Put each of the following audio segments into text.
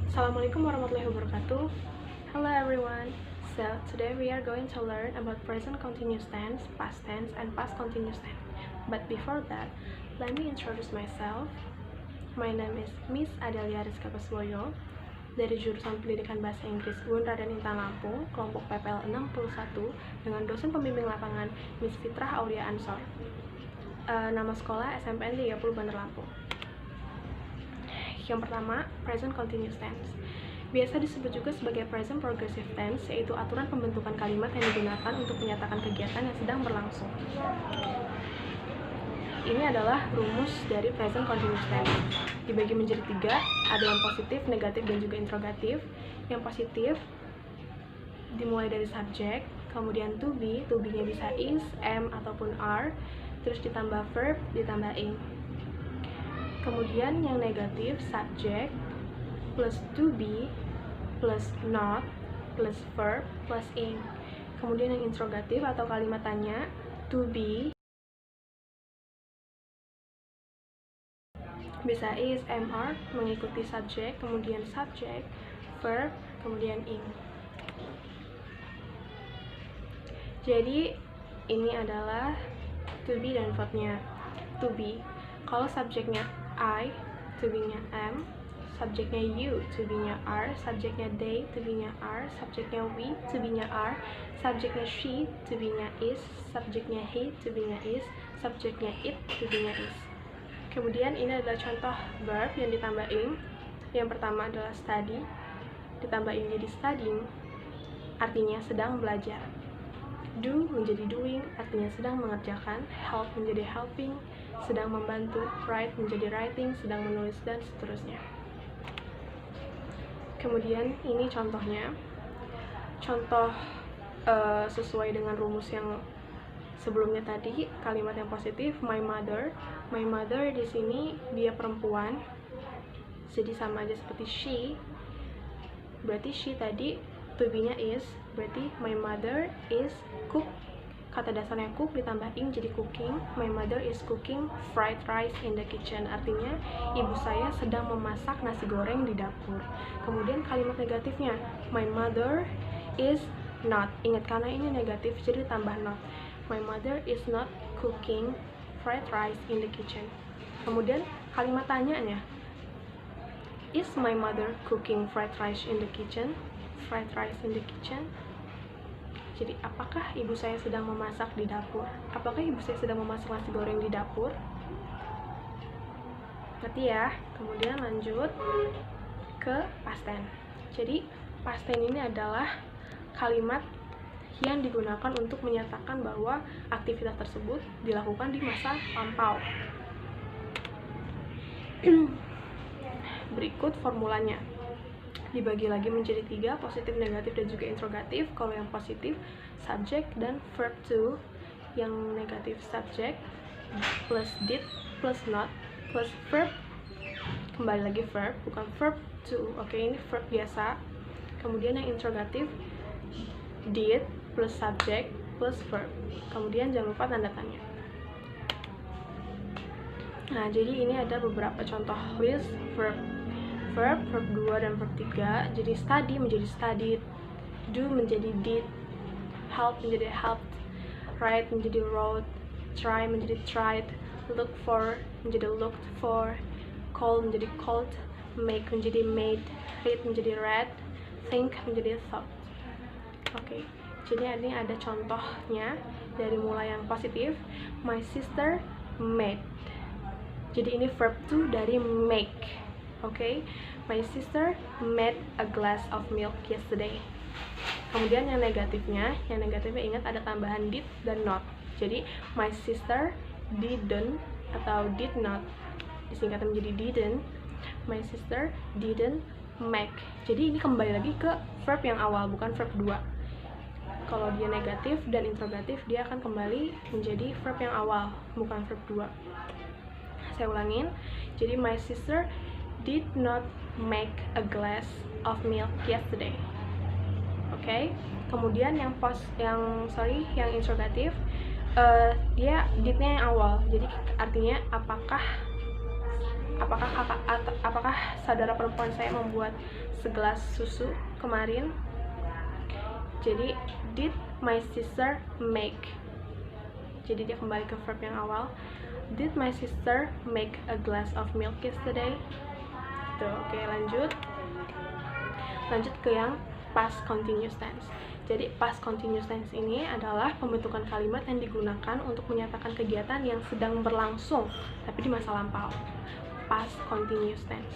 Assalamualaikum warahmatullahi wabarakatuh. Hello everyone. So today we are going to learn about present continuous tense, past tense, and past continuous tense. But before that, let me introduce myself. My name is Miss Adelia Rizka Paswoyo dari jurusan Pendidikan Bahasa Inggris UIN Raden Intan Lampung, kelompok PPL 61 dengan dosen pembimbing lapangan Miss Fitrah Aulia Ansor. Nama sekolah SMPN 30 Bandar Lampung. Yang pertama, present continuous tense. Biasa disebut juga sebagai present progressive tense, yaitu aturan pembentukan kalimat yang digunakan untuk menyatakan kegiatan yang sedang berlangsung. Ini adalah rumus dari present continuous tense. Dibagi menjadi 3, ada yang positif, negatif, dan juga interrogatif. Yang positif dimulai dari subjek, kemudian to be-nya bisa is, am, ataupun are, terus ditambah verb, ditambah ing. Kemudian yang negatif, subjek plus to be plus not plus verb plus ing. Kemudian yang interrogatif atau kalimat tanya, to be bisa is, am, are, mengikuti subjek, kemudian subjek, verb, kemudian ing. Jadi ini adalah to be dan verbnya. To be, kalau subjeknya I, to be-nya am, subjeknya you, to be-nya are, subjeknya they, to be-nya are, subjeknya we, to be-nya are, subjeknya she, to be-nya is, subjeknya he, to be-nya is, subjeknya it, to be-nya is. Kemudian ini adalah contoh verb yang ditambah ing. Yang pertama adalah study, ditambah ing jadi studying, artinya sedang belajar. Do menjadi doing, artinya sedang mengerjakan. Help menjadi helping, sedang membantu. Write menjadi writing, sedang menulis, dan seterusnya. Kemudian ini contohnya. Contoh sesuai dengan rumus yang sebelumnya tadi, kalimat yang positif, my mother. My mother di sini dia perempuan, jadi sama aja seperti she. Berarti she tadi to be-nya is, berarti my mother is cook. Kata dasarnya cook ditambah ing jadi cooking. My mother is cooking fried rice in the kitchen, artinya ibu saya sedang memasak nasi goreng di dapur. Kemudian kalimat negatifnya, my mother is not. Ingat karena ini negatif jadi tambah not. My mother is not cooking fried rice in the kitchen. Kemudian kalimat tanyanya, is my mother cooking fried rice in the kitchen? Fried rice in the kitchen. Jadi apakah ibu saya sedang memasak di dapur? Apakah ibu saya sedang memasak nasi goreng di dapur? Nanti ya. Kemudian lanjut ke past tense. Jadi past tense ini adalah kalimat yang digunakan untuk menyatakan bahwa aktivitas tersebut dilakukan di masa lampau. Berikut formulanya. Dibagi lagi menjadi 3, positif, negatif, dan juga interrogatif. Kalau yang positif, subject dan verb to. Yang negatif, subject plus did plus not plus verb. Kembali lagi verb, bukan verb to. Oke, ini verb biasa. Kemudian yang interrogatif, did plus subject plus verb. Kemudian jangan lupa tanda tanya. Nah, jadi ini ada beberapa contoh list verb. Verb 2 dan verb 3. Jadi study menjadi studied, do menjadi did, help menjadi helped, write menjadi wrote, try menjadi tried, look for menjadi looked for, call menjadi called, make menjadi made, read menjadi read, think menjadi thought. Oke, jadi ini ada contohnya dari mulai yang positif, my sister made. Jadi ini verb to dari make. Oke, my sister made a glass of milk yesterday. Kemudian yang negatifnya ingat ada tambahan did dan not. Jadi my sister didn't atau did not, disingkatan menjadi didn't. My sister didn't make. Jadi ini kembali lagi ke verb yang awal, bukan verb 2. Kalau dia negatif dan interrogatif, dia akan kembali menjadi verb yang awal, bukan verb 2. Saya ulangin. Jadi my sister did not make a glass of milk yesterday. Oke. Kemudian yang interrogatif, dia did-nya yang awal. Jadi artinya apakah apakah saudara perempuan saya membuat segelas susu kemarin? Jadi did my sister make? Jadi dia kembali ke verb yang awal. Did my sister make a glass of milk yesterday? Tuh, oke, lanjut ke yang past continuous tense. Jadi past continuous tense ini adalah pembentukan kalimat yang digunakan untuk menyatakan kegiatan yang sedang berlangsung tapi di masa lampau. Past continuous tense.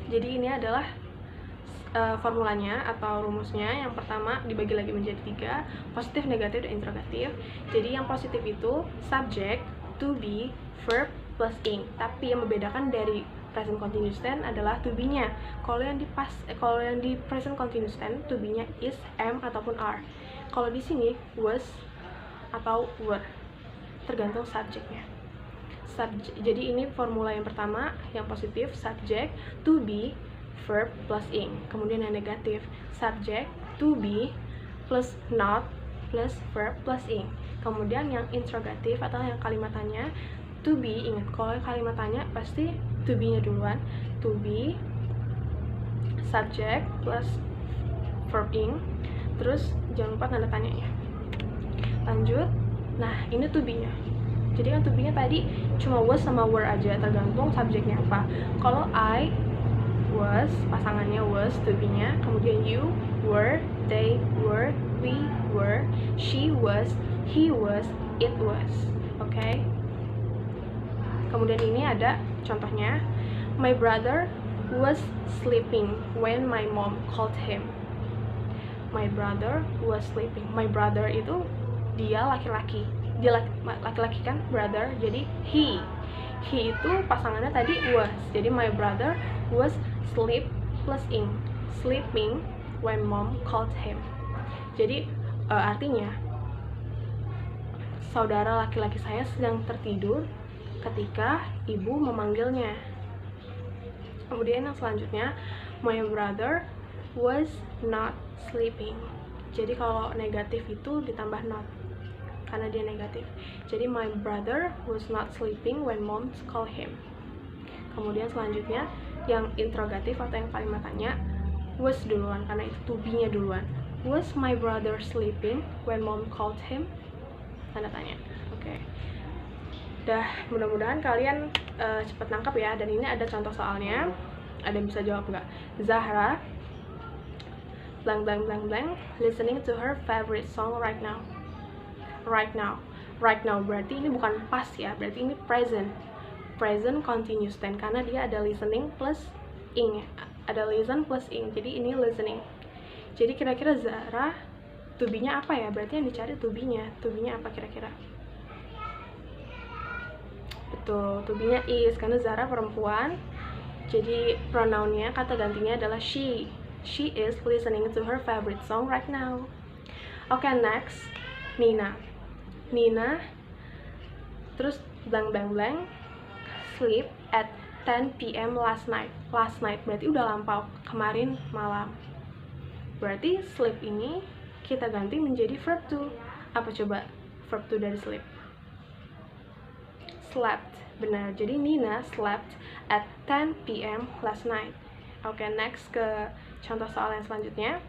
Jadi ini adalah formulanya atau rumusnya. Yang pertama dibagi lagi menjadi 3, positif, negatif, dan interrogatif. Jadi yang positif itu subject, to be, verb, plus ing. Tapi yang membedakan dari present continuous tense adalah to be-nya. Kalau yang di present continuous tense, to be-nya is, am, ataupun are. Kalau di sini was atau were, tergantung subjeknya. Jadi ini formula yang pertama, yang positif subject, to be, verb plus ing. Kemudian yang negatif subject, to be plus not plus verb plus ing. Kemudian yang interrogatif atau yang kalimat tanya, to be. Ingat, kalau kalimat tanya pasti to be nya duluan. To be subject plus verb ing, terus jangan lupa tanda tanyanya. Lanjut, nah ini to be nya. Jadi kan to be nya tadi cuma was sama were aja, tergantung subjeknya apa. Kalau I was, pasangannya was, to be-nya. Kemudian you were, they were, we were, she was, he was, it was. Oke. Kemudian ini ada contohnya. My brother was sleeping when my mom called him. My brother was sleeping. My brother itu dia laki-laki. Dia laki-laki kan, brother. Jadi he itu pasangannya tadi was. Jadi my brother was sleep plus ing, sleeping when mom called him. Jadi artinya saudara laki-laki saya sedang tertidur ketika ibu memanggilnya. Kemudian yang selanjutnya, my brother was not sleeping. Jadi kalau negatif itu ditambah not karena dia negatif. Jadi my brother was not sleeping when mom called him. Kemudian selanjutnya yang interrogatif atau yang kalimat tanya, was duluan karena itu to be-nya duluan. Was my brother sleeping when mom called him? Tanda tanya. Oke. Dah, mudah-mudahan kalian cepat nangkap ya. Dan ini ada contoh soalnya. Ada yang bisa jawab nggak? Zahra blank blank blank blank listening to her favorite song right now. Right now berarti ini bukan past ya, berarti ini present continuous tense karena dia ada listening plus ing, ada listen plus ing, jadi ini listening. Jadi kira-kira Zahra to be-nya apa ya? Berarti yang dicari to be-nya apa kira-kira? Betul, to be-nya is karena Zahra perempuan, jadi pronounnya, kata gantinya adalah she is listening to her favorite song right now. Oke, next Nina terus blank blank blank sleep at 10 p.m. last night berarti udah lampau, kemarin malam. Berarti sleep ini kita ganti menjadi verb to. Apa coba verb to dari sleep? Slept, benar. Jadi Nina slept at 10 p.m. last night. Oke, next ke contoh soal yang selanjutnya.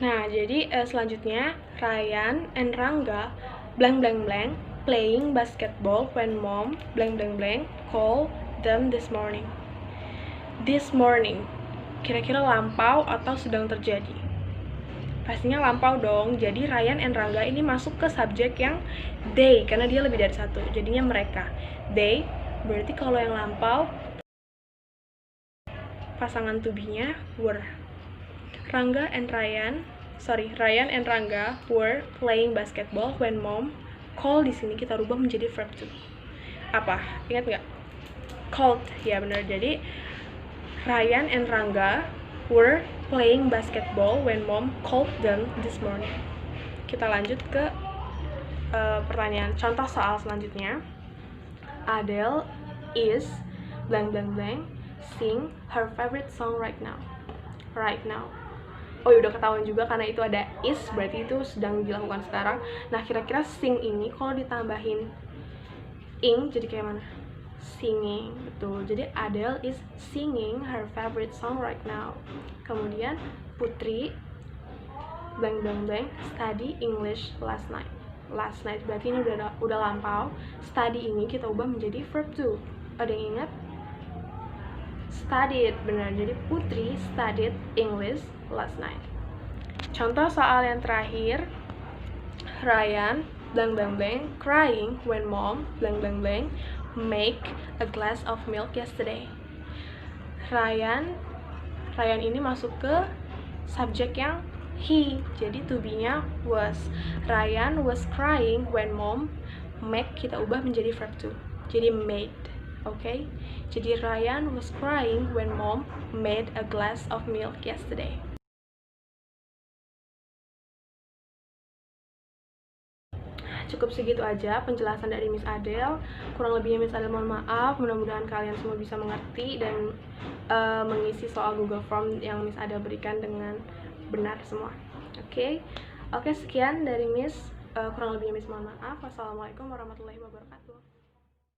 Nah, jadi selanjutnya Ryan and Rangga blank blank blank playing basketball when mom blank blank blank called them this morning. This morning, kira-kira lampau atau sedang terjadi? Pastinya lampau dong. Jadi Ryan and Rangga ini masuk ke subjek yang they karena dia lebih dari satu, jadinya mereka. They berarti kalau yang lampau pasangan to be-nya were. Ryan and Rangga were playing basketball when mom call, di sini kita rubah menjadi verb to. Apa? Ingat nggak? Called, ya benar. Jadi Ryan and Rangga were playing basketball when mom called them this morning. Kita lanjut ke pertanyaan contoh soal selanjutnya. Adele is blank blank blank sing her favorite song right now. Oh ya, udah ketahuan juga karena itu ada is, berarti itu sedang dilakukan sekarang. Nah, kira-kira sing ini kalau ditambahin ing jadi kayak mana? singing. Betul, jadi Adele is singing her favorite song right now. Kemudian Putri blank blank blank study English last night. Last night berarti ini udah lampau. Study ini kita ubah menjadi verb to. Ada yang ingat? Studied, benar. Jadi Putri studied English last night. Contoh soal yang terakhir, Ryan blank blank blank crying when mom blank blank blank make a glass of milk yesterday. Ryan ini masuk ke subjek yang he, jadi to be-nya was. Ryan was crying when mom make kita ubah menjadi verb to, jadi made. Oke, jadi Ryan was crying when mom made a glass of milk yesterday. Cukup segitu aja penjelasan dari Miss Adele. Kurang lebihnya Miss Adele mohon maaf. Mudah-mudahan kalian semua bisa mengerti dan mengisi soal Google Form yang Miss Adele berikan dengan benar semua. Oke, sekian dari Miss. Kurang lebihnya Miss mohon maaf. Wassalamualaikum warahmatullahi wabarakatuh.